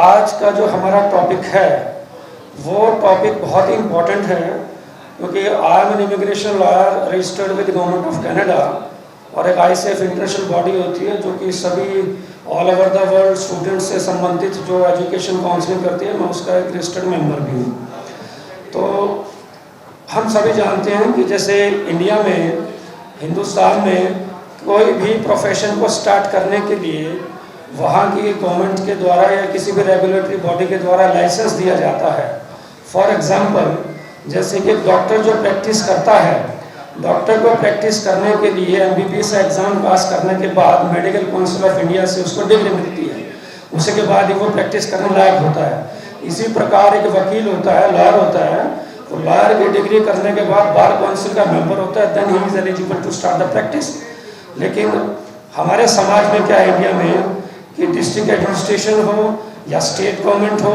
आज का जो हमारा टॉपिक है वो टॉपिक बहुत ही इम्पोर्टेंट है, क्योंकि I am an immigration lawyer registered with government of Canada, और एक ICF इंटरनेशनल बॉडी होती है जो कि सभी all over the world students से संबंधित जो एजुकेशन काउंसलिंग करती है, मैं उसका एक रजिस्टर्ड मेंबर भी हूँ। तो हम सभी जानते हैं कि जैसे इंडिया में, हिंदुस्तान में कोई भी प्रोफेशन को स्टार्ट करने के लिए वहाँ की गवर्नमेंट के द्वारा या किसी भी रेगुलेटरी बॉडी के द्वारा लाइसेंस दिया जाता है। फॉर एग्जांपल, जैसे कि डॉक्टर जो प्रैक्टिस करता है, डॉक्टर को प्रैक्टिस करने के लिए MBBS एग्ज़ाम पास करने के बाद मेडिकल काउंसिल ऑफ इंडिया से उसको डिग्री मिलती है, उसके बाद ही वो प्रैक्टिस करने लायक होता है। इसी प्रकार एक वकील होता है, लॉयर होता है, तो लॉयर की डिग्री करने के बाद बार काउंसिल का मेंबर होता है, then he is eligible to start the practice. लेकिन हमारे समाज में क्या है इंडिया में कि डिस्ट्रिक्ट एडमिनिस्ट्रेशन हो या स्टेट गवर्नमेंट हो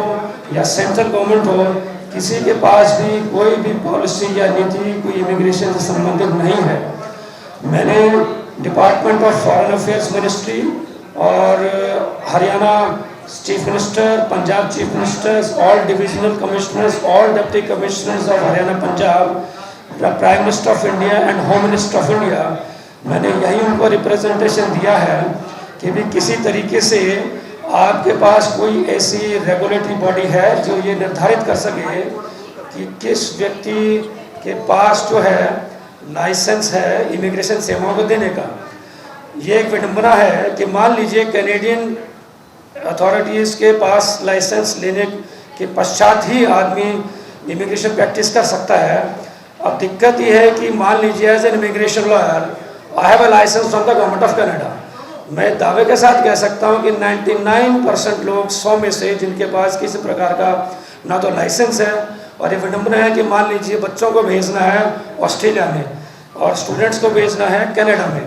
या सेंट्रल गवर्नमेंट हो, किसी के पास भी कोई भी पॉलिसी या नीति कोई इमिग्रेशन से संबंधित नहीं है। मैंने department of foreign affairs ministry और Haryana chief minister, Punjab chief ministers, all divisional commissioners, all deputy commissioners of Haryana Punjab, prime minister of India and home minister of India, मैंने यही उनको रिप्रेजेंटेशन दिया है कि भी किसी तरीके से आपके पास कोई ऐसी रेगुलेटरी बॉडी है जो ये निर्धारित कर सके कि किस व्यक्ति के पास जो है लाइसेंस है इमिग्रेशन सेवाओं को देने का। ये एक विडंबना है कि मान लीजिए कैनेडियन अथॉरिटीज़ के पास लाइसेंस लेने के पश्चात ही आदमी इमिग्रेशन प्रैक्टिस कर सकता है। अब दिक्कत ये है कि मान लीजिए as an immigration lawyer I have a licence from the government of Canada. मैं दावे के साथ कह सकता हूं कि 99% लोग 100 में से जिनके पास किसी प्रकार का ना तो लाइसेंस है, और ये विडंबना है कि मान लीजिए बच्चों को भेजना है ऑस्ट्रेलिया में और स्टूडेंट्स को भेजना है कनाडा में,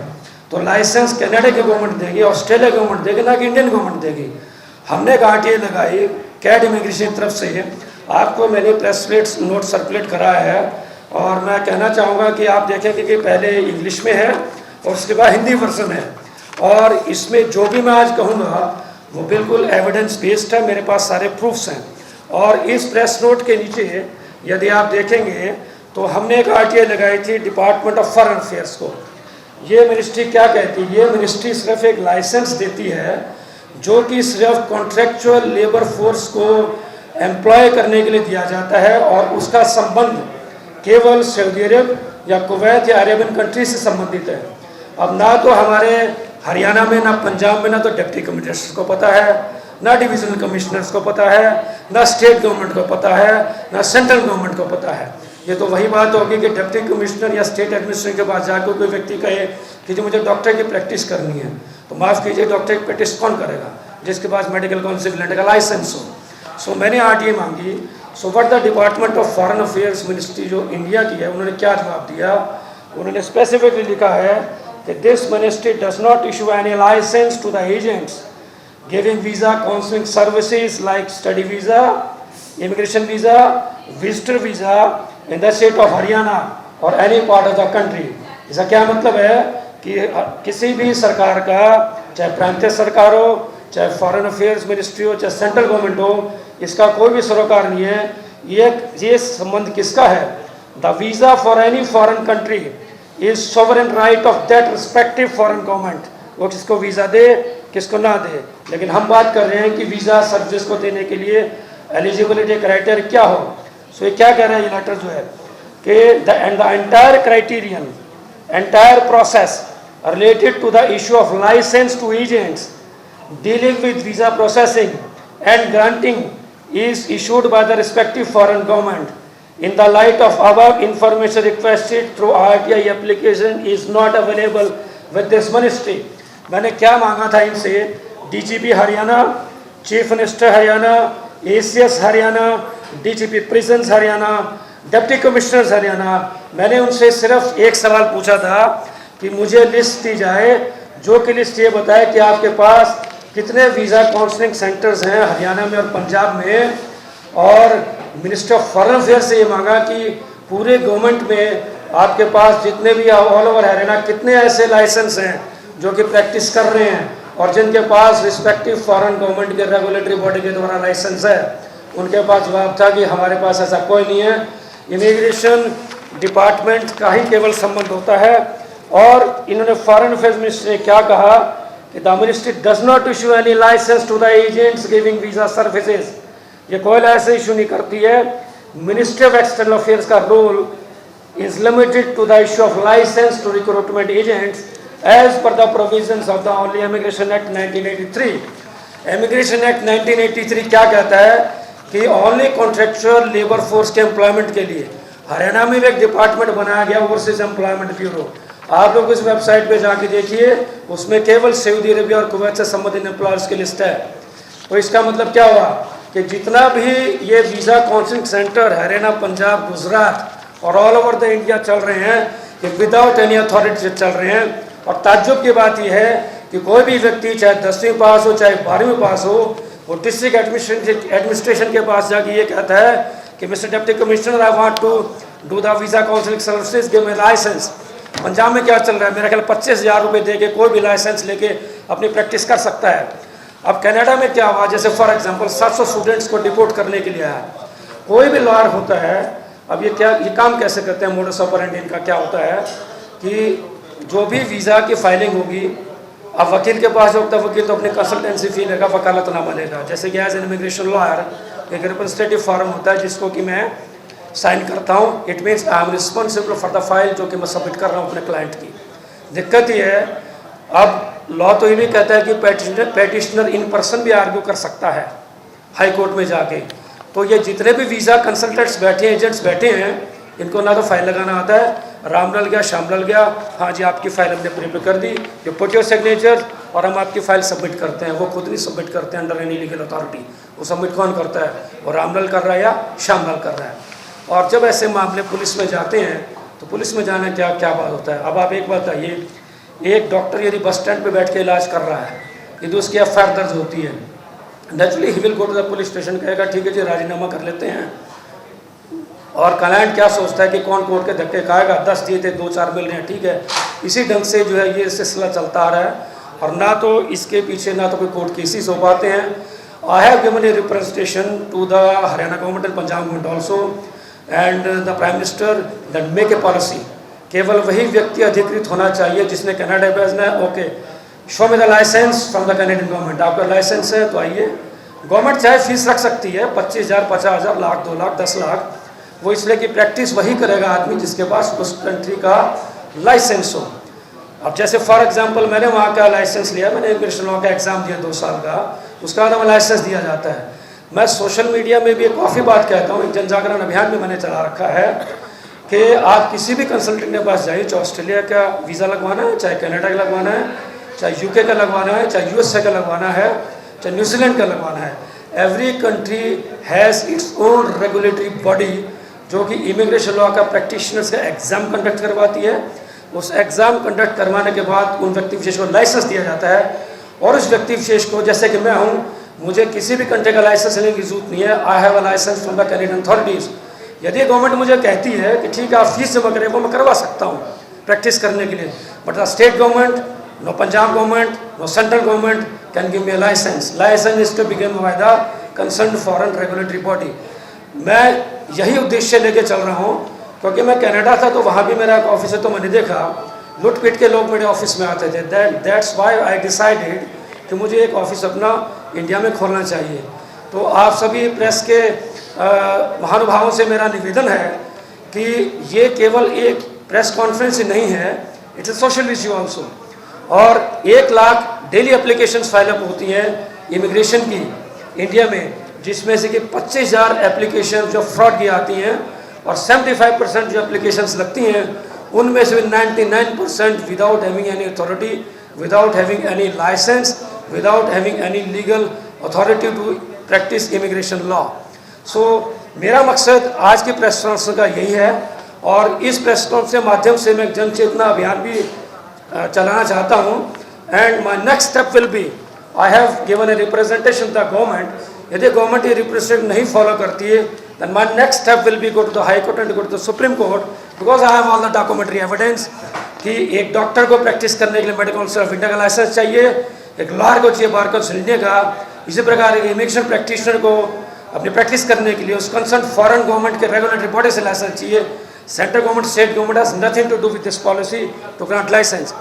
तो लाइसेंस कनाडा की गवर्नमेंट देगी, ऑस्ट्रेलिया गवर्नमेंट देगी, ना कि इंडियन गवर्नमेंट देगी। हमने एक RTA लगाई कैट इमिग्रेशन की तरफ से, आपको मैंने प्रेस नोट सर्कुलेट कराया है, और मैं कहना चाहूँगा कि आप देखेंगे कि पहले इंग्लिश में है और उसके बाद हिंदी वर्जन है, और इसमें जो भी मैं आज कहूँगा वो बिल्कुल एविडेंस बेस्ड है, मेरे पास सारे प्रूफ्स हैं। और इस प्रेस नोट के नीचे यदि आप देखेंगे तो हमने एक RTA लगाई थी डिपार्टमेंट ऑफ फॉरेन अफेयर्स को। ये मिनिस्ट्री क्या कहती है? ये मिनिस्ट्री सिर्फ एक लाइसेंस देती है जो कि सिर्फ कॉन्ट्रेक्चुअल लेबर फोर्स को एम्प्लॉय करने के लिए दिया जाता है, और उसका संबंध केवल सऊदी अरब या कुवैत या अरेबियन कंट्री से संबंधित है। अब ना तो हमारे हरियाणा में, ना पंजाब में, ना तो डिप्टी कमिश्नर्स को पता है, ना डिविजनल कमिश्नर्स को पता है, ना स्टेट गवर्नमेंट को पता है, ना सेंट्रल गवर्नमेंट को पता है। ये तो वही बात होगी कि डिप्टी कमिश्नर या स्टेट एडमिनिस्ट्रेशन के पास जाकर कोई व्यक्ति कहे कि जो मुझे डॉक्टर की प्रैक्टिस करनी है, तो माफ़ कीजिए डॉक्टर की प्रैक्टिस कौन करेगा? जिसके पास मेडिकल काउंसिल का लाइसेंस हो। सो मैंने RTA मांगी। So what the department of foreign affairs ministry जो इंडिया की है, उन्होंने क्या जवाब दिया? उन्होंने स्पेसिफिकली लिखा है कि this ministry does not issue any license to the agents giving visa counseling services like study visa, immigration visa, visitor visa in the state of Haryana or any part of the country। इसका क्या मतलब है कि किसी भी सरकार का, चाहे प्रांतीय सरकार हो, चाहे फॉरेन अफेयर्स मिनिस्ट्री हो, चाहे सेंट्रल गवर्नमेंट हो, इसका कोई भी सरोकार नहीं है। ये संबंध किसका है? The visa for any foreign country is sovereign right of that respective foreign government. वो किसको वीज़ा दे, किसको ना दे। लेकिन हम बात कर रहे हैं कि वीज़ा सर्विस को देने के लिए एलिजिबिलिटी क्राइटेरिया क्या हो। सो ये क्या कह रहा है ये लेटर जो है कि the entire criterion, entire process related to the issue of licence to agents dealing with visa processing and granting is issued by the respective foreign government in the light of above information requested through RTI application is not available with this ministry। मैंने क्या मांगा था इनसे? DGP Haryana, chief minister Haryana, ACS Haryana, DGP prisons Haryana, deputy commissioners Haryana, मैंने उनसे सिर्फ एक सवाल पूछा था कि मुझे लिस्ट दी जाए जो कि लिस्ट ये बताए कि आपके पास कितने वीज़ा काउंसलिंग सेंटर्स हैं हरियाणा में और पंजाब में। और मिनिस्टर ऑफ फॉरेन अफेयर से ये मांगा कि पूरे गवर्नमेंट में आपके पास जितने भी ऑल ओवर हरियाणा कितने ऐसे लाइसेंस हैं जो कि प्रैक्टिस कर रहे हैं और जिनके पास रिस्पेक्टिव फॉरेन गवर्नमेंट के रेगुलेटरी बॉडी के द्वारा लाइसेंस है, उनके पास जवाब था कि हमारे पास ऐसा कोई नहीं है, इमिग्रेशन डिपार्टमेंट का ही केवल संबंध होता है। और इन्होंने फॉरेन अफेयर्स मिनिस्ट्री ने क्या कहा कि the ministry does not issue any licence to the agents giving visa services, ये कोई लाइसेंस इशू नहीं करती है। मिनिस्ट्री ऑफ एक्सटर्नल अफेयर्स का role is limited to the issue of license to recruitment agents as per the provisions of the only Immigration Act 1983. Immigration Act 1983 क्या कहता है कि only contractual labor force के employment के लिए हरियाणा में भी एक डिपार्टमेंट बनाया गया, ओवरसीज एम्प्लॉयमेंट ब्यूरो। आप लोग इस वेबसाइट पे जाके देखिए, उसमें केवल सऊदी अरेबिया और कुवैत से संबंधित एम्प्लॉयर्स की लिस्ट है। तो इसका मतलब क्या हुआ कि जितना भी ये visa counselling centre Haryana, Punjab, Gujarat और ऑल ओवर द इंडिया चल रहे हैं कि विदाउट एनी अथॉरिटी चल रहे हैं। और ताज्जुब की बात यह है कि कोई भी व्यक्ति चाहे 10वीं पास हो चाहे 12वीं पास हो, वो डिस्ट्रिक्ट एडमिनिस्ट्रेशन के पास जाके ये कहता है कि mister deputy commissioner I want to do the visa counselling services, give me licence. Punjab में क्या चल रहा है, मेरा ख्याल 25,000 रुपये दे के कोई भी लाइसेंस लेके अपनी प्रैक्टिस कर सकता है। अब कनाडा में क्या हुआ, जैसे फॉर एग्जांपल 700 स्टूडेंट्स को डिपोर्ट करने के लिए आया, कोई भी लॉयर होता है। अब ये काम कैसे करते हैं, मोडस ऑपरेंडी इनका क्या होता है कि जो भी वीज़ा की फाइलिंग होगी, अब वकील के पास होता है, वकील तो अपनी कंसल्टेंसी फी लेगा, वकालतनामा लेगा। जैसे कि एज एन इमिग्रेशन लॉयर एक रिप्रेजेंटेटिव फॉर्म होता है जिसको कि मैं साइन करता हूँ, it means I am responsible for the file जो कि मैं सबमिट कर रहा हूँ अपने क्लाइंट की। दिक्कत ये है, अब लॉ तो ये भी कहता है कि पेटिशनर इन पर्सन भी आर्ग्यू कर सकता है हाई कोर्ट में जाके। तो ये जितने भी वीज़ा कंसल्टेंट्स बैठे हैं, एजेंट्स बैठे हैं, इनको ना तो फाइल लगाना आता है, राम लल गया शाम लल गया, हाँ जी आपकी फाइल हमने प्रिपेयर कर दी, ये पुट योर सिग्नेचर और हम आपकी फाइल सबमिट करते हैं। वो खुद नहीं सबमिट करते हैं अंडर एनी लीगल अथॉरिटी, वो सबमिट कौन करता है, वो राम लल कर रहा है या श्याम लल कर रहा है। और जब ऐसे मामले पुलिस में जाते हैं तो पुलिस में जाना क्या बात होता है। अब आप एक बात बताइए, एक डॉक्टर यदि बस स्टैंड पे बैठ के इलाज कर रहा है, यदि उसकी एफआईआर दर्ज होती है, naturally he will go to the police station, कहेगा ठीक है जी राजीनामा कर लेते हैं। और क्लाइंट क्या सोचता है कि कौन कोर्ट के धक्के खाएगा, 10 दिए थे 2-4 मिल रहे हैं, ठीक है। इसी ढंग से जो है ये सिलसिला चलता आ रहा है और ना तो इसके पीछे ना तो कोई कोर्ट केसेस हो पाते हैं। I have given a representation to the Haryana government and Punjab government also and the prime minister that make a policy, केवल वही व्यक्ति अधिकृत होना चाहिए जिसने कनाडा भेजना है। Okay, show me the licence from the Canadian government, आपका लाइसेंस है तो आइए। गवर्नमेंट चाहे फीस रख सकती है 25,000, 50,000, लाख, 2 लाख, 10 लाख, वो इसलिए कि प्रैक्टिस वही करेगा आदमी जिसके पास उस कंट्री का लाइसेंस हो। अब जैसे फॉर एग्जांपल मैंने वहाँ का लाइसेंस लिया, मैंने इमिग्रेशन लॉ का एग्ज़ाम दिया 2 साल का, उसका बाद हमें लाइसेंस दिया जाता है। मैं सोशल मीडिया में भी एक काफ़ी बात कहता हूँ, एक जन जागरण अभियान भी मैंने चला रखा है कि आप किसी भी कंसल्टेंट के पास जाइए, चाहे ऑस्ट्रेलिया का वीज़ा लगवाना है, चाहे कनाडा का लगवाना है, चाहे यूके का लगवाना है, चाहे यूएसए का लगवाना है, चाहे न्यूजीलैंड का लगवाना है, every country has its own regulatory body जो कि इमिग्रेशन लॉ का प्रैक्टिशनर्स का एग्ज़ाम कंडक्ट करवाती है। उस एग्ज़ाम कंडक्ट करवाने के बाद उन व्यक्ति विशेष को लाइसेंस दिया जाता है और उस व्यक्ति विशेष को, जैसे कि मैं हूँ, मुझे किसी भी कंट्री का लाइसेंस लेने की जरूरत नहीं है। I have a licence from the Canadian authorities. यदि गवर्नमेंट मुझे कहती है कि ठीक है आप फीस जमा करें, वो मैं करवा सकता हूँ प्रैक्टिस करने के लिए, but the state government, no Punjab government, no central government can give me a licence. Licence is to be given by the concerned foreign regulatory body. मैं यही उद्देश्य लेके चल रहा हूँ, क्योंकि मैं कनाडा था तो वहाँ भी मेरा एक ऑफिस है, तो मैंने देखा लुट पीट के लोग मेरे ऑफिस में आते थे। दैट्स वाई आई डिसाइडेड कि मुझे एक ऑफिस अपना इंडिया में खोलना चाहिए। तो आप सभी प्रेस के महानुभावों से मेरा निवेदन है कि ये केवल एक प्रेस कॉन्फ्रेंस ही नहीं है, it's a social issue also. और 1 lakh daily applications file up होती हैं इमिग्रेशन की इंडिया में, जिसमें से कि 25,000 एप्लीकेशन जो फ्रॉड की आती हैं और 75% जो एप्लीकेशंस लगती हैं उनमें से 99% without having any authority, without having any licence, without having any legal authority to practise immigration law. So मेरा मकसद आज की प्रेस कॉन्फ्रेंस का यही है और इस प्रेस कॉन्फ्रेंस के माध्यम से मैं जन चेतना अभियान भी चलाना चाहता हूँ। And my next step will be, I have given a representation the government. यदि गवर्नमेंट ये रिप्रेजेंटेशन नहीं फॉलो करती है, then my next step will be go to the High Court and go to the Supreme Court because I have all the documentary evidence कि एक doctor को practice करने के लिए मेडिकल काउंसिल ऑफ इंडिया का licence चाहिए, एक lawyer को चाहिए बार काउंसिल इंडिया का, इसी प्रकार एक इमिग्रेशन प्रैक्टिशनर को अपनी प्रैक्टिस करने के लिए उस कंसर्न फॉरेन गवर्नमेंट के रेगुलेटरी बॉडी से लाइसेंस चाहिए। Central government state government has nothing to do with this policy to grant licence.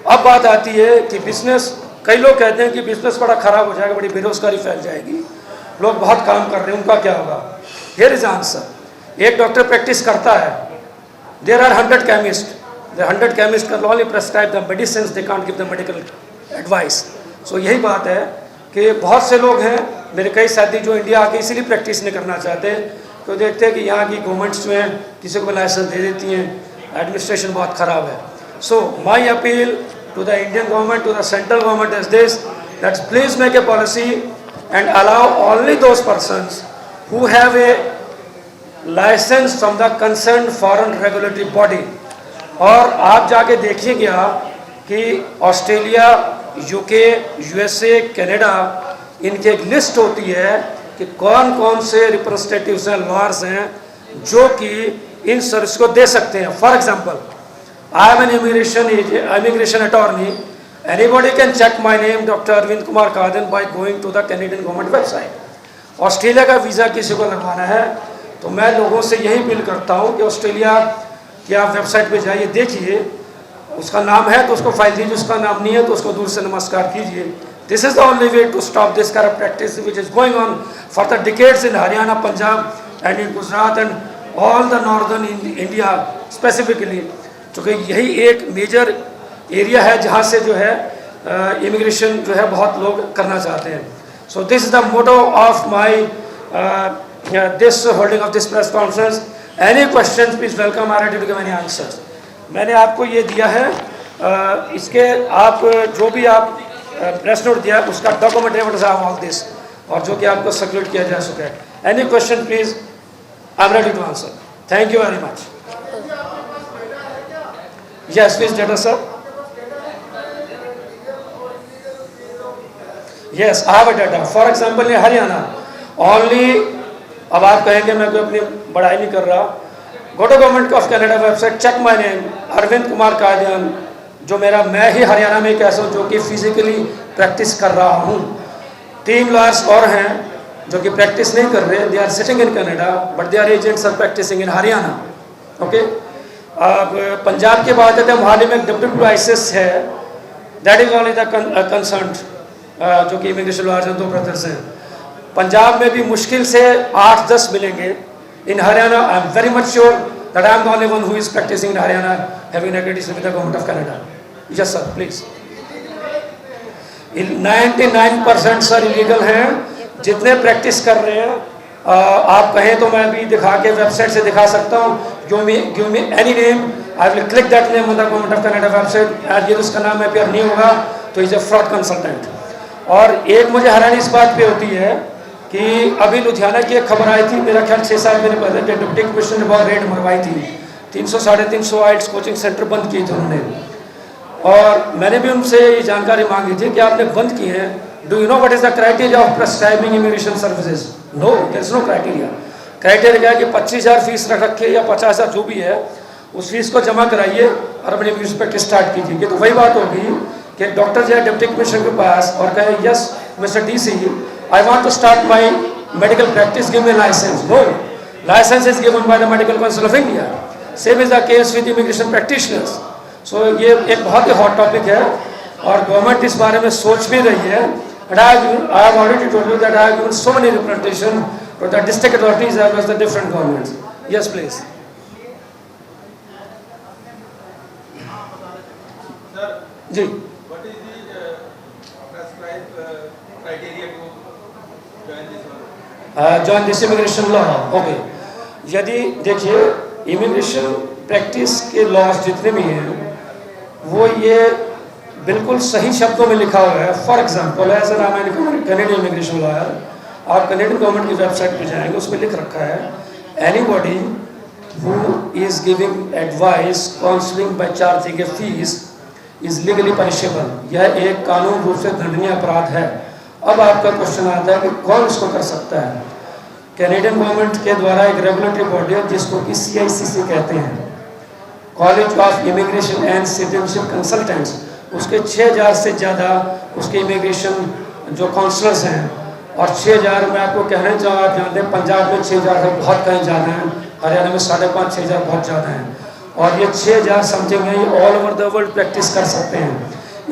अब बात आती है कि बिजनेस, कई लोग कहते हैं कि बिजनेस बड़ा खराब हो जाएगा, बड़ी बेरोजगारी फैल जाएगी, लोग बहुत काम कर रहे हैं, उनका क्या होगा? Here is answer. एक डॉक्टर प्रैक्टिस करता है, there are 100 chemist, the 100 chemists can only prescribe the medicines, they can't give the medical advice. So यही बात है कि बहुत से लोग हैं, मेरे कई साथी जो इंडिया आके इसीलिए प्रैक्टिस नहीं करना चाहते, तो देखते हैं कि यहाँ की गवर्नमेंट्स जो हैं किसी को लाइसेंस दे देती हैं, एडमिनिस्ट्रेशन बहुत ख़राब है। So my appeal to the Indian government, to the central government is this, that please make a policy and allow only those persons who have a licence from the concern foreign regulatory body. और आप जाके देखिएगा कि Australia, UK, USA, Canada, इनकी एक list होती है कि कौन कौन से रिप्रेजेंटेटिव्स हैं, लॉयर्स हैं जो कि इन सर्विस को दे सकते हैं। For example, I am an immigration attorney, anybody can check my name doctor Arvind Kumar Kadan by going to the Canadian government website. Australia का वीज़ा किसी को लगवाना है तो मैं लोगों से यही अपील करता हूँ कि ऑस्ट्रेलिया कि आप वेबसाइट पे जाइए, देखिए उसका नाम है तो उसको फाइल दीजिए, उसका नाम नहीं है तो उसको दूर से नमस्कार कीजिए। This is the only way to stop this kind of practice which is going on for the decades in Haryana, Punjab and in Gujarat and all the northern India specifically, क्योंकि यही एक मेजर एरिया है जहाँ से जो है इमिग्रेशन जो है बहुत लोग करना चाहते हैं। So this is the motto of my this holding of this press conference. Any question please welcome, I ready to give any answers. मैंने आपको ये दिया है, इसके आप जो भी आप प्रेस नोट दिया उसका डॉक्यूमेंट एविडेंस ऑल दिस, और जो कि आपको सर्कुलेट किया जा सके। Any question please, I am ready to answer. Thank you very much. Yes please data sir. Yes I have a data. For example in Haryana only, अब आप कहेंगे मैं कोई अपनी बड़ाई नहीं कर रहा, go to government of Canada website, check my name Arvind Kumar Kadian, जो मैं ही हरियाणा में एक ऐसा हूँ जो कि फिजिकली प्रैक्टिस कर रहा हूँ। 3 लॉयर्स और हैं जो कि प्रैक्टिस नहीं कर रहे, they are sitting in Canada but they are agents are practising in Haryana. Okay, अब पंजाब की बात है, मोहाली में डिप्टी आईसीएस है, that is only the concern जो कि इमिग्रेशन लॉयर्स हैं, 2 ब्रदर्स हैं। पंजाब में भी मुश्किल से 8-10 मिलेंगे। In Haryana I am very much sure that I am the only one who is practising in Haryana having accreditation with the government of Canada. Yes sir, please. 99% sir illegal हैं जितने practice कर रहे हैं। आप कहें तो मैं भी दिखा के वेबसाइट से दिखा सकता हूँ। Give me any name, I will click that name on the government of Canada website, यदि उसका नाम अपेयर नहीं होगा तो इज ए फ्रॉड कंसल्टेंट। और एक मुझे हैरानी इस बात पे होती है कि अभी लुधियाना की एक खबर आई थी, मेरा ख्याल 6 साल पहले डिप्टी कमिश्नर ने बहुत रेड मरवाई थी, 300-350 आइल्स कोचिंग सेंटर बंद किए थे उन्होंने, और मैंने भी उनसे ये जानकारी मांगी थी कि आपने बंद किए हैं, do you know what is the criteria of prescribing immigration services? No, there is no criteria. Criteria है कि 25,000 फीस रख रखिए या 50,000 जो भी है, उस फीस को जमा कराइए और अपनी इमिग्रेशन प्रैक्टिस स्टार्ट कीजिए। तो वही बात होगी कि डॉक्टर जाए डिप्टी कमिश्नर के पास और कहे yes mister DC, I want to start my medical practice, give me a license. No, license is given by the Medical Council of India. Same is the case with immigration practitioners. So ये एक बहुत ही hot topic है और government इस बारे में सोच भी रही है। And I have already told you that I have given so many representation to the district authorities as well as the different governments. Yes, please. Sir, ji, what is the prescribed criteria to join this immigration law? Okay. यदि देखिए immigration practice के laws जितने भी हैं वो ये बिल्कुल सही शब्दों में लिखा हुआ है। For example as an Canadian immigration lawyer, आप कैनेडियन गवर्नमेंट की वेबसाइट पे जाएंगे, उसमें लिख रखा है anybody who is giving advice counselling by charging a fee is legally punishable. यह एक कानून रूप से दंडनीय अपराध है। अब आपका क्वेश्चन आता है कि कौन इसको कर सकता है? कैनेडियन गवर्नमेंट के द्वारा एक रेगुलेटरी बॉडी है जिसको कि CICC कहते हैं, college of immigration and citizenship consultants, उसके 6000 से ज़्यादा उसके इमिग्रेशन जो काउंसलर्स हैं, और 6000 मैं आपको कहना चाहूँ, आप जानते हैं पंजाब में 6000 है बहुत कहीं ज़्यादा है, हरियाणा में 5,500-6,000 बहुत ज़्यादा है, और ये 6000 समथिंग है, ये all over the world practice कर सकते हैं।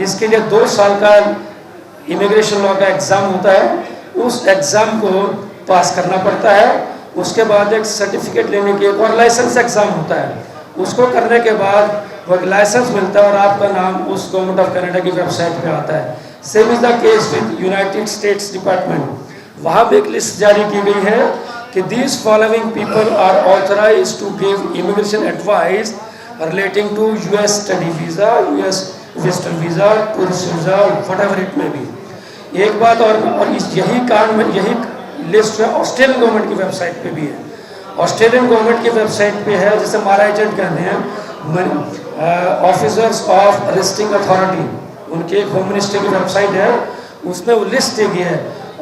इसके लिए 2 साल का इमिग्रेशन लॉ का एग्ज़ाम होता है, उस एग्ज़ाम को पास करना पड़ता है। उसके बाद एक सर्टिफिकेट लेने की एक और लाइसेंस एग्ज़ाम होता है, उसको करने के बाद वो एक लाइसेंस मिलता है और आपका नाम उस गवर्नमेंट ऑफ कनाडा की वेबसाइट पे आता है। Same is the case with United States department, वहाँ भी एक लिस्ट जारी की गई है कि these following people are authorise to give immigration advice relating to US study visa, US visitor visa, tourist visa, whatever it may be. एक बात और यही कारण में यही लिस्ट है ऑस्ट्रेलियन गवर्नमेंट की वेबसाइट पे भी है। ऑस्ट्रेलियन गवर्नमेंट की वेबसाइट पे है, जैसे हमारा एजेंट कहते हैं ऑफिसर्स ऑफ रजिस्ट्रिंग अथॉरिटी, उनके एक होम मिनिस्ट्री की वेबसाइट है, उसमें वो लिस्ट दी गई है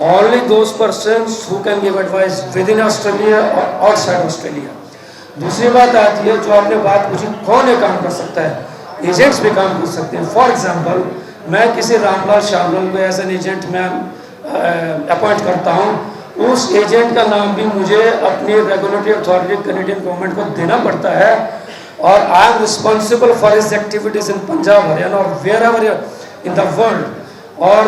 only those persons who can give advice with in Australia और आउटसाइड ऑस्ट्रेलिया। दूसरी बात आती है जो आपने बात पूछी, कौन ये काम कर सकता है? एजेंट्स भी काम कर सकते हैं। फॉर एग्जांपल, मैं किसी रामलाल श्यामलाल को एज एन एजेंट मैं अपॉइंट करता हूँ, उस एजेंट का नाम भी मुझे अपनी रेगुलेटरी अथॉरिटी कैनेडियन गवर्नमेंट को देना पड़ता है, और I am responsible for his activities in Punjab, Haryana और wherever in the world, और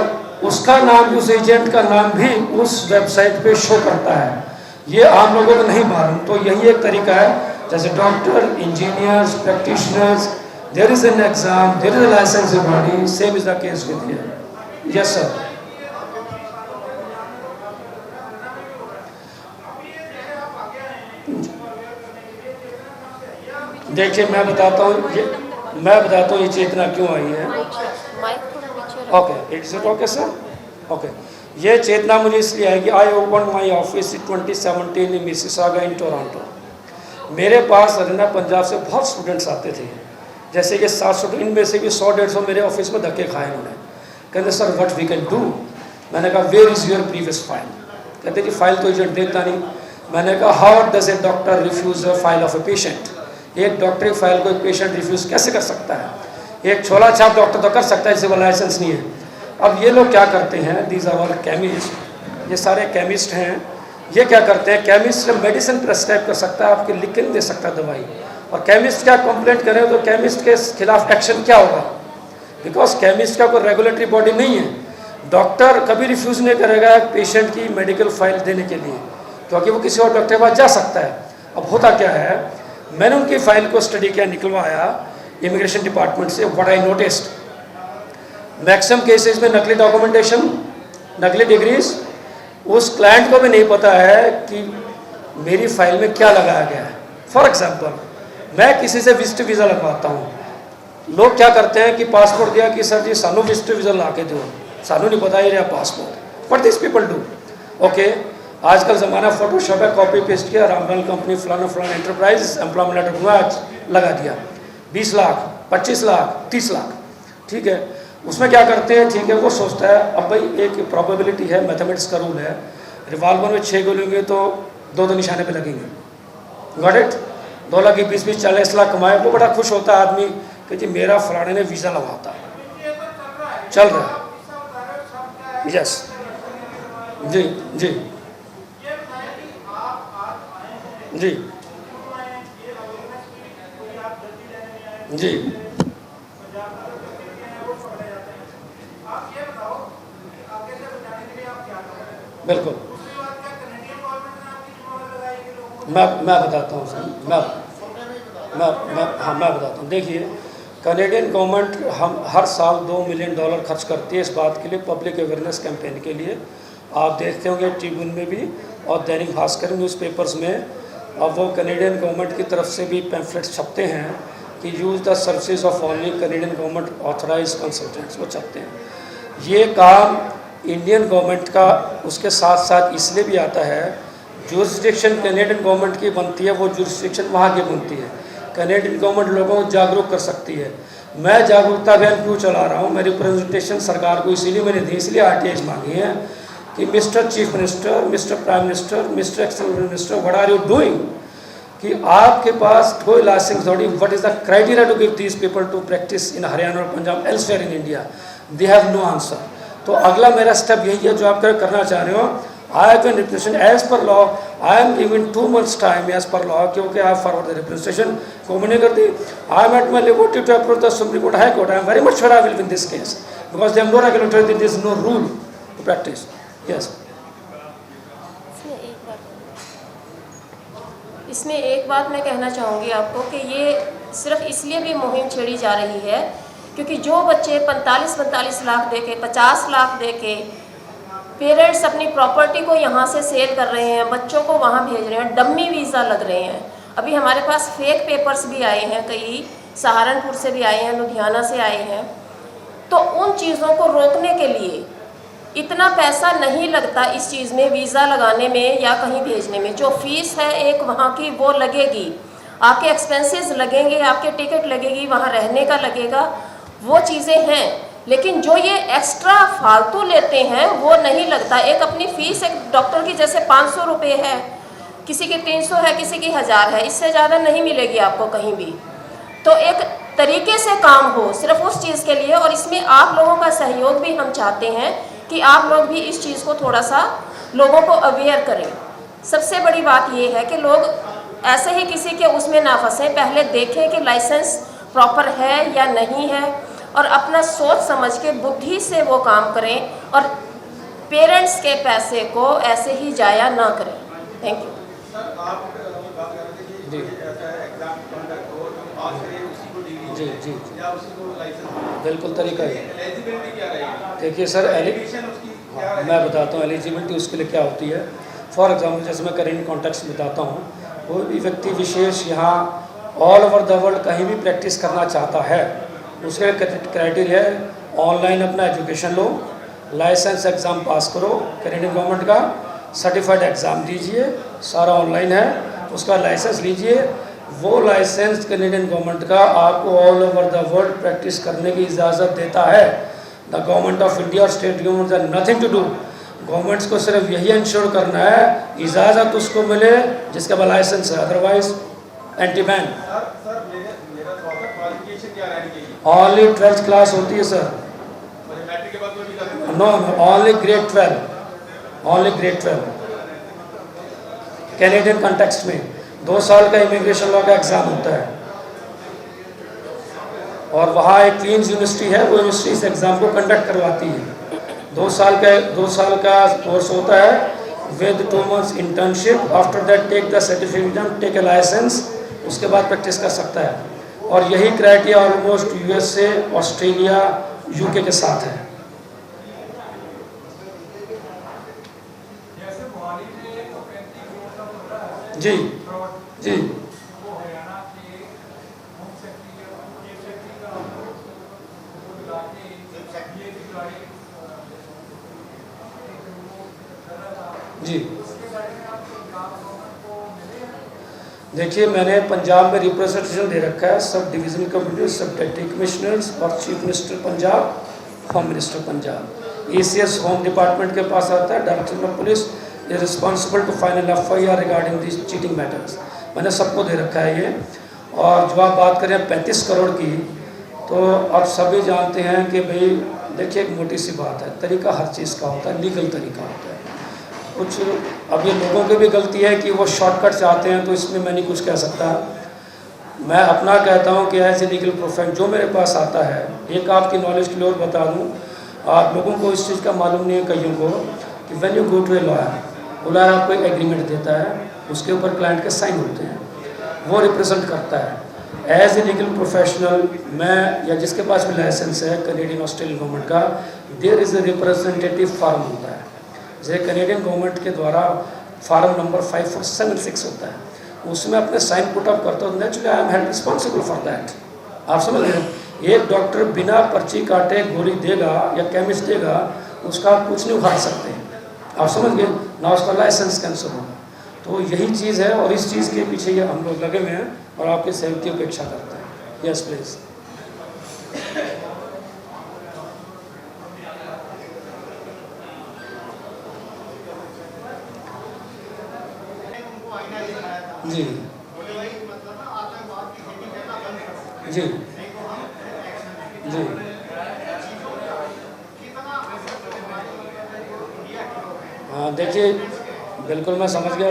उसका नाम भी, उस एजेंट का नाम भी उस वेबसाइट पे शो करता है। ये आम लोगों को नहीं मालूम, तो यही एक तरीका है। जैसे doctor, engineers, practitioners, there is an exam, there is a licence body, same is the case with here. Yes sir. देखिए मैं बताता हूँ ये चेतना क्यों आई है। Okay, it's it okay sir? Okay, ये चेतना मुझे इसलिए है कि I open my office in 2017 in Mississauga in Toronto. मेरे पास हरियाणा पंजाब से बहुत स्टूडेंट्स आते थे, जैसे कि 700, इनमें से भी 100-150 मेरे ऑफिस में धक्के खाए उन्होंने। कहते sir what we can do. मैंने कहा where is your previous file? कहते जी फाइल तो एजेंट देता नहीं। मैंने कहा how does a doctor refuse a file of a patient? एक डॉक्टरी फाइल को एक पेशेंट रिफ्यूज़ कैसे कर सकता है? एक छोला छाप डॉक्टर तो कर सकता है, जिसे वो लाइसेंस नहीं है। अब ये लोग क्या करते हैं, दीज आवर केमिस्ट, ये सारे केमिस्ट हैं, ये क्या करते हैं, केमिस्ट मेडिसिन प्रेस्क्राइब कर सकता है, आपके लिख के नहीं दे सकता दवाई, और केमिस्ट क्या कंप्लेंट करें तो केमिस्ट के खिलाफ एक्शन क्या होगा? बिकॉज केमिस्ट का कोई रेगुलेटरी बॉडी नहीं है। डॉक्टर कभी रिफ्यूज़ नहीं करेगा पेशेंट की मेडिकल फाइल देने के लिए, क्योंकि वो किसी और डॉक्टर के पास जा सकता है। अब होता क्या है, मैंने उनकी फाइल को स्टडी किया, निकलवाया इमिग्रेशन डिपार्टमेंट से। What I noticed, maximum cases में नकली डॉक्यूमेंटेशन, नकली डिग्रीज, उस क्लाइंट को भी नहीं पता है कि मेरी फाइल में क्या लगाया गया है। फॉर एग्जांपल, मैं किसी से विजिट वीज़ा लगवाता हूँ, लोग क्या करते हैं कि पासपोर्ट दिया कि सर जी सानू विजिट वीज़ा ला के दो, सानू नहीं पता ही रहा passport. What this people do, okay, आजकल ज़माना फोटोशॉप है, कॉपी पेस्ट किया, रामलाल कंपनी फलाना फलाना एंटरप्राइज एम्प्लॉयमेंट लेटर मैच लगा दिया, 20 लाख, 25 लाख, 30 लाख, ठीक है। उसमें क्या करते हैं, ठीक है, वो सोचता है अब भाई एक प्रोबेबिलिटी है, मैथमेटिक्स का रूल है, रिवॉल्वर में 6 गोली होंगे तो 2 निशाने पे लगेंगे। Got it? 2 लाख की 20-20, 40 लाख कमाए, वो बड़ा खुश होता है आदमी कि जी मेरा फलाने ने वीज़ा लगवाता चल रहा है। यस जी जी जी जी बिल्कुल, मैं बताता हूँ सर, मैं बताता हूँ। देखिए, कनेडियन गवर्नमेंट हम हर साल $2 मिलियन खर्च करती है इस बात के लिए, पब्लिक अवेयरनेस कैंपेन के लिए। आप देखते होंगे ट्रिब्यून में भी और दैनिक भास्कर न्यूज़पेपर्स में, अब वो कनेडियन गवर्नमेंट की तरफ से भी पैम्फलेट्स छपते हैं कि use the services of only Canadian government authorise consultants, वो छपते हैं। ये काम इंडियन गवर्नमेंट का उसके साथ साथ इसलिए भी आता है, जुरिस्डिक्शन कनेडियन गवर्नमेंट की बनती है, वो जुरिस्डिक्शन वहाँ की बनती है। कनेडियन गवर्नमेंट लोगों को जागरूक कर सकती है। मैं जागरूकता अभियान क्यों चला रहा हूँ, मेरी प्रेजेंटेशन सरकार को इसीलिए मैंने दी, इसलिए RTIs मांगी है कि mister chief minister, mister prime minister, mister excellent minister, what are you doing, कि आपके पास कोई licence body, what is the criteria to give these people to practise in Haryana और Punjab elsewhere in India, they have no answer. तो अगला मेरा step यही है जो आप करना चाह रहे हो। I have an representation as per law, I am given 2 months time as per law, क्योंकि आई फॉरवर्ड द रिप्रेजेंटेशन को मैंने कर दी। I am at my liberty to approach the supreme court, high court. I am very much sure I will win this case because they have no regulatory, there is no rule to practise. Yes. इसमें एक बात मैं कहना चाहूँगी आपको कि ये सिर्फ इसलिए भी मुहिम छेड़ी जा रही है क्योंकि जो बच्चे 45 लाख दे के 50 लाख दे के पेरेंट्स अपनी प्रॉपर्टी को यहाँ से सेल कर रहे हैं, बच्चों को वहाँ भेज रहे हैं, डम्मी वीज़ा लग रहे हैं। अभी हमारे पास फेक पेपर्स भी आए हैं, कई सहारनपुर से भी आए हैं, लुधियाना से आए हैं। तो उन चीज़ों को रोकने के लिए इतना पैसा नहीं लगता इस चीज़ में, वीज़ा लगाने में या कहीं भेजने में। जो फीस है एक वहाँ की वो लगेगी, आपके एक्सपेंसेस लगेंगे, आपके टिकट लगेगी, वहाँ रहने का लगेगा, वो चीज़ें हैं। लेकिन जो ये एक्स्ट्रा फालतू लेते हैं वो नहीं लगता। एक अपनी फ़ीस एक डॉक्टर की जैसे 500 रुपये है, किसी की 300 है, किसी की 1000 है, इससे ज़्यादा नहीं मिलेगी आपको कहीं भी। तो एक तरीके से काम हो सिर्फ उस चीज़ के लिए, और इसमें आप लोगों का सहयोग भी हम चाहते हैं कि आप लोग भी इस चीज़ को थोड़ा सा लोगों को अवेयर करें। सबसे बड़ी बात ये है कि लोग ऐसे ही किसी के उसमें ना फंसें, पहले देखें कि लाइसेंस प्रॉपर है या नहीं है, और अपना सोच समझ के बुद्धि से वो काम करें और पेरेंट्स के पैसे को ऐसे ही जाया ना करें। Thank you. सर, आप बात कर रहे थे कि ऐसा एग्जाम कंडक्ट हो तो पास करें उसी को डिग्री जी या उसी को लाइसेंस, बिल्कुल तरीका है। एलिजिबिलिटी क्या रहेगी? देखिए सर, एलिजिबिलिटी उसकी क्या रहेगी? मैं बताता हूँ एलिजिबिलिटी उसके लिए क्या होती है। फॉर एग्जाम्पल जैसे मैं करेंट कॉन्टेक्स्ट बताता हूँ, कोई भी व्यक्ति विशेष यहाँ ऑल ओवर द वर्ल्ड कहीं भी प्रैक्टिस करना चाहता है, उसके क्राइटेरिया है ऑनलाइन अपना एजुकेशन लो, लाइसेंस एग्ज़ाम पास करो कैनेडियन गवर्नमेंट का, सर्टिफाइड एग्ज़ाम दीजिए, सारा ऑनलाइन है, उसका लाइसेंस लीजिए। वो लाइसेंस कैनेडियन गवर्नमेंट का आपको all over the world practice करने की इजाज़त देता है। द गवर्नमेंट ऑफ इंडिया और state government are nothing to do. Governments को सिर्फ यही इंश्योर करना है इजाज़त उसको मिले जिसके पास लाइसेंस है, अदरवाइज एंटी बैन। सर मेरा सवाल है, क्वालिफिकेशन क्या रहनी चाहिए? ओनली 12th क्लास होती है सर। मैट्रिक के बाद कोई भी कर सकता है? No, only grade 12, only grade 12 Canadian context में 2 साल का इमिग्रेशन लॉ का एग्ज़ाम होता है, और वहाँ एक क्वींस यूनिवर्सिटी है, वो यूनिवर्सिटी इस एग्ज़ाम को कंडक्ट करवाती है। 2 साल का कोर्स होता है with 2 months internship. After that take the certificate, take a licence, उसके बाद प्रैक्टिस कर सकता है। और यही criteria almost USA, Australia, UK के साथ है। जी जी जी देखिए, मैंने पंजाब में रिप्रेजेंटेशन दे रखा है सब डिवीज़न कमिश्नर, सब डिप्टी कमिश्नर्स और chief minister Punjab, home minister Punjab. ECS home department के पास आता है, director of police is responsible to final FIR regarding this cheating matters. मैंने सबको दे रखा है ये। और जो आप बात करें 35 करोड़ की, तो आप सभी जानते हैं कि भाई देखिए, एक मोटी सी बात है, तरीका हर चीज़ का होता है, लीगल तरीका होता है। कुछ अब ये लोगों की भी गलती है कि वो शॉर्टकट चाहते हैं, तो इसमें मैं नहीं कुछ कह सकता। मैं अपना कहता हूँ कि एज ए लीगल प्रोफेशन जो मेरे पास आता है, एक आपकी नॉलेज के लिए और बता दूँ, आप लोगों को इस चीज़ का मालूम नहीं है कईयों को, कि when you go to a lawyer आपको एक एग्रीमेंट देता है, उसके ऊपर क्लाइंट के साइन होते हैं, वो रिप्रेजेंट करता है। एज ए लीगल प्रोफेशनल मैं या जिसके पास भी लाइसेंस है कैनेडियन ऑस्ट्रेलियन गवर्नमेंट का, there is a representative form होता है, जैसे कैनेडियन गवर्नमेंट के द्वारा फार्म नंबर 5476 होता है, उसमें अपने साइन पुट अप करता हूँ। Naturally I am held responsible for that. आप समझ रहे हैं, एक डॉक्टर बिना पर्ची काटे गोली देगा या केमिस्ट देगा, उसका आप कुछ नहीं उखाड़ सकते, आप समझ गए ना, उसका लाइसेंस कैंसिल होगा। तो यही चीज़ है, और इस चीज़ के पीछे ये हम लोग लगे हुए हैं और आपके सहयोग की अपेक्षा करते हैं। Yes please. जी जी जी हाँ, देखिए बिल्कुल मैं समझ गया।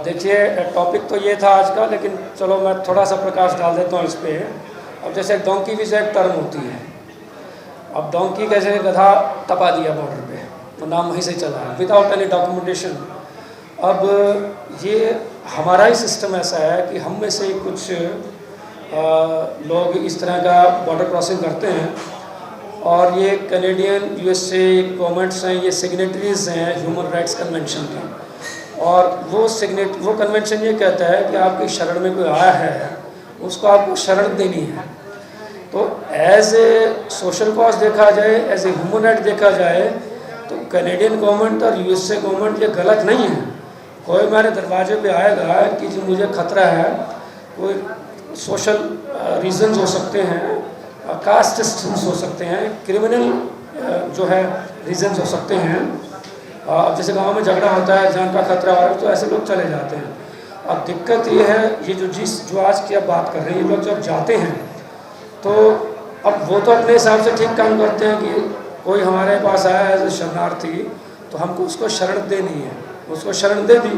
देखिए टॉपिक तो ये था आज का, लेकिन चलो मैं थोड़ा सा प्रकाश डाल देता हूँ इस पर। अब जैसे डोंकी वीज़ा एक टर्म होती है। अब डोंकी कैसे गधा टपा दिया बॉर्डर पे, तो नाम वहीं से चला है, विदाउट एनी डॉक्यूमेंटेशन। अब ये हमारा ही सिस्टम ऐसा है कि हम में से कुछ लोग इस तरह का बॉर्डर क्रॉसिंग करते हैं, और ये कैनेडियन यूएसए गवर्नमेंट्स हैं, ये सिग्नेटरीज हैं ह्यूमन राइट्स कन्वेंशन की। और वो कन्वेंशन ये कहता है कि आपकी शरण में कोई आया है, उसको आपको शरण देनी है। तो एज ए सोशल कॉज देखा जाए, एज ए ह्यूमन राइट देखा जाए, तो कैनेडियन गवर्नमेंट और यूएसए गवर्नमेंट ये गलत नहीं है। कोई मेरे दरवाजे पे आएगा कि जी मुझे खतरा है, कोई सोशल रीजंस हो सकते हैं, कास्ट सिस्टम्स हो सकते हैं, क्रिमिनल जो है रीजंस हो सकते हैं। अब जैसे गांव में झगड़ा होता है, जान का खतरा हो रहा है, तो ऐसे लोग चले जाते हैं। अब दिक्कत ये है, ये जो आज की आप बात कर रहे हैं, ये लोग जब जाते हैं तो अब वो तो अपने हिसाब से ठीक काम करते हैं कि कोई हमारे पास आया एज ए शरणार्थी, तो हमको उसको शरण देनी है, उसको शरण दे दी।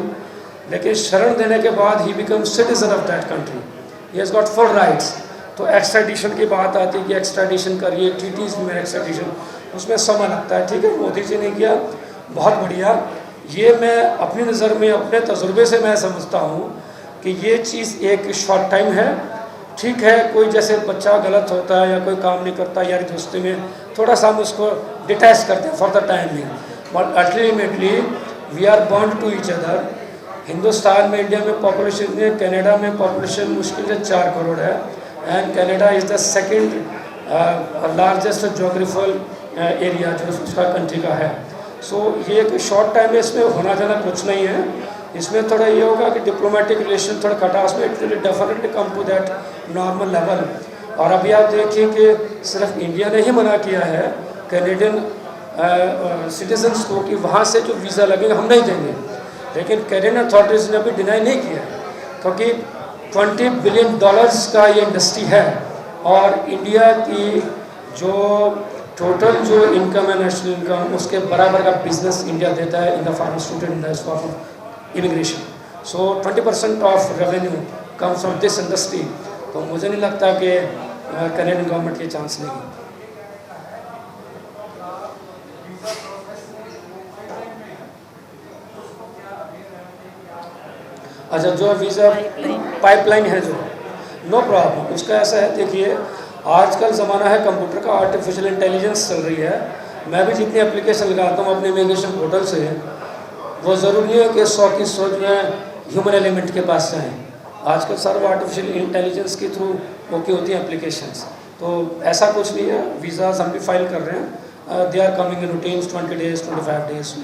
लेकिन शरण देने के बाद he become citizen of that country, he has got full rights. तो एक्स्ट्राडिशन की बात आती है कि एक्स्ट्राडिशन करिए, ट्रीटीज़ में एक्स्ट्राडिशन, उसमें समय लगता है। ठीक है, मोदी जी ने किया, बहुत बढ़िया। ये मैं अपनी नज़र में, अपने तजुर्बे से मैं समझता हूँ कि ये चीज़ एक शॉर्ट टाइम है। ठीक है, कोई जैसे बच्चा गलत होता है या कोई काम नहीं करता, यारी दोस्ती में थोड़ा सा हम उसको डिटैच करते हैं for the timing, but ultimately we are bond to each other. Hindustan में, इंडिया में पॉपुलेशन में, कनाडा में पॉपुलेशन मुश्किल से 4 करोड़ है, and Canada is the second largest geographical area जो उसका कंट्री का है। सो ये एक शॉर्ट टाइम में, इसमें होना जाना कुछ नहीं है। इसमें थोड़ा ये होगा कि डिप्लोमेटिक रिलेशन थोड़ा खटास में, it will definitely come to that normal level. और अभी आप देखिए कि सिर्फ इंडिया ने ही मना किया है कैनेडियन सिटीजन्स को कि वहाँ से जो वीज़ा लगेगा हम नहीं देंगे, लेकिन कैनेडियन अथॉरिटीज़ ने अभी डिनाई नहीं किया, क्योंकि $20 बिलियन का ये इंडस्ट्री है, और इंडिया की जो टोटल जो इनकम है, नेशनल इनकम, उसके बराबर का बिजनेस इंडिया देता है in the pharmaceutical industry of immigration. So 20% of revenue comes from this industry. तो मुझे नहीं लगता कि कैनेडियन गवर्नमेंट के चांस लेगी। अच्छा, जो वीज़ा पाइपलाइन है, जो नो प्रॉब्लम, उसका ऐसा है, देखिए आजकल ज़माना है कंप्यूटर का, आर्टिफिशियल इंटेलिजेंस चल रही है। मैं भी जितनी एप्लीकेशन लगाता हूँ अपने इमिग्रेशन पोर्टल से, वो ज़रूरी नहीं है कि 100 की 100 जो है ह्यूमन एलिमेंट के पास से हैं। आजकल सारा आर्टिफिशियल इंटेलिजेंस के थ्रू ओके होती हैं एप्लीकेशंस। तो ऐसा कुछ नहीं है, वीज़ाज हम भी फाइल कर रहे हैं, they are coming in routines 20 days 25 days।